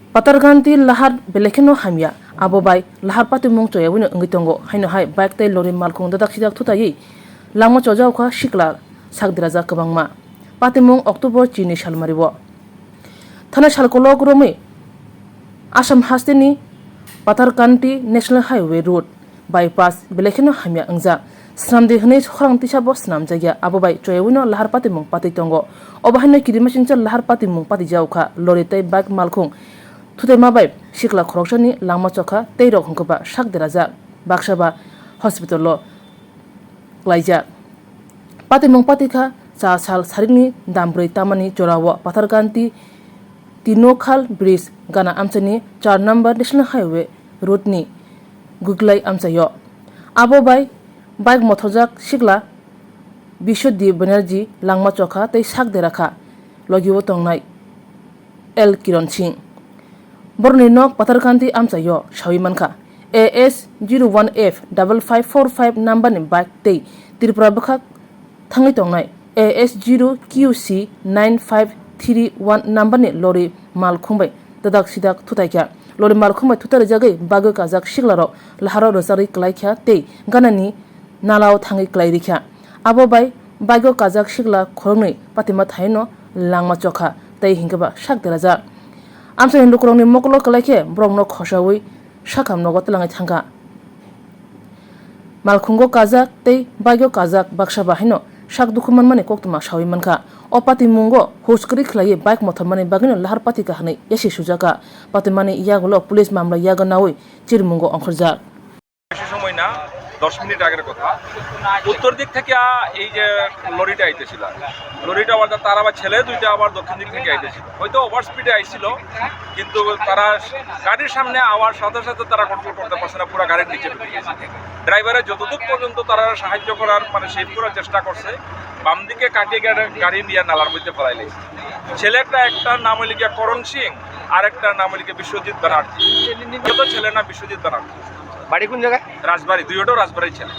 Patarganti lahar belekeno hamya abo bai lahar pati mung choya wino ngitongo haino hai bike tai lori malkung dadak sidak thutai langma chojau kha Sikla sakdiraja kabangma pati mung October chini salmaribo thana salkolo gromi Assam hasteni Patarganti National Highway Road bypass belekeno hamya angja Snamde hne khorang tisa bo snam jagya abo bai choya wino lahar pati mung pati tongo obahino kidimachin chal lahar pati mung pati jauka lori tai bike malkung Thuthai mabai Sikla Khoroknwi langma chokha tei rok hongkba sakdiraja baksaba hospital lo klaija patimung patikha cha sal saringni dambrei tamani chorawo Patarganti Tinokhal Bridge gana amchani 4 number National Highway road ni guglai amchayo abo bai bike mothojak Sikla Bishoddi Banerjee langma chokha tei sakderakha logiwo tongnai L Kiron Singh Borni nok Patarganti amchayo shawimankha AS01F 5545 number ni bike tei Tripura bakhak thangai tongnai AS0QC 9531 number ni lori mal khungbai dadak sidak thutaikya lori mal khungbai thutar jagai bago kajak Sikla ro laharo rosari klaikya tei ganani nalao thangai klairikya abo bai bago kajak Sikla Khoroknwi patima thaino langma chokha tei hingkaba sakdiraja Amsa hindu kurang ni mokolo kalaike brongno khosawi sakam nogo tlangai thangka malkhungo kajak tei bagyo kajak baksa bahino sak dukhuman mane koktuma sawi mankha opati mungo huskri khlai bike mothomani bagino lahar pati kahni yasi sujaka patimani yagulo police mamla yaganawi chirmungo onkhorjak সময় না 10 minute আগের কথা উত্তর দিক থেকে এই যে লরিটা আইতেছিল লরিটা আবার তার আবার ছেলে দুইটা আবার দক্ষিণ দিক থেকে আইতেছিল হয়তো ওভার স্পিডে আইছিল কিন্তু তারা গাড়ির সামনে আওয়ার সাথে সাথে তারা কন্ট্রোল করতে পারছে না পুরো গাড়ির নিচে ঢুকে গেছে ড্রাইভারের যতদূর পর্যন্ত তারা সাহায্য করার মানে সেভ করার চেষ্টা করছে বাম দিকে কাটিয়ে গাড়ি নিয়ে নালার মধ্যে ফেলাইলে ছেলে একটা নাম হইল গিয়া করণ সিং আর একটা নাম হইল গিয়া বিশ্বজিৎ ব্যানার্জি যত ছেলে না বিশ্বজিৎ ব্যানার্জি বাড়ি কোন জায়গায় রাজবাড়ি দুইটাও রাজবাড়ি ছেলে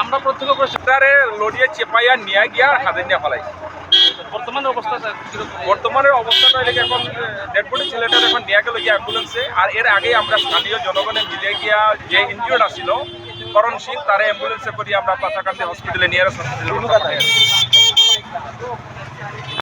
আমরা প্রত্যক্ষ করে সেটারে লড়িয়ে চেপাইয়া নিয়ে গিয়া হাতে নিয়ে ফেলাই বর্তমানের অবস্থাটা এখন ডেড বডি ছেলেটার এখন নিয়ে গেল গিয়া অ্যাম্বুলেন্সে আর এর আগে আমরা স্থানীয় জনগণে মিলে গিয়া যে ইনজিওর্ড আসছিল করণ সিং তারা অ্যাম্বুলেন্সে করিয়ে আমরা পাতাকান্দি হসপিটালে নিয়ে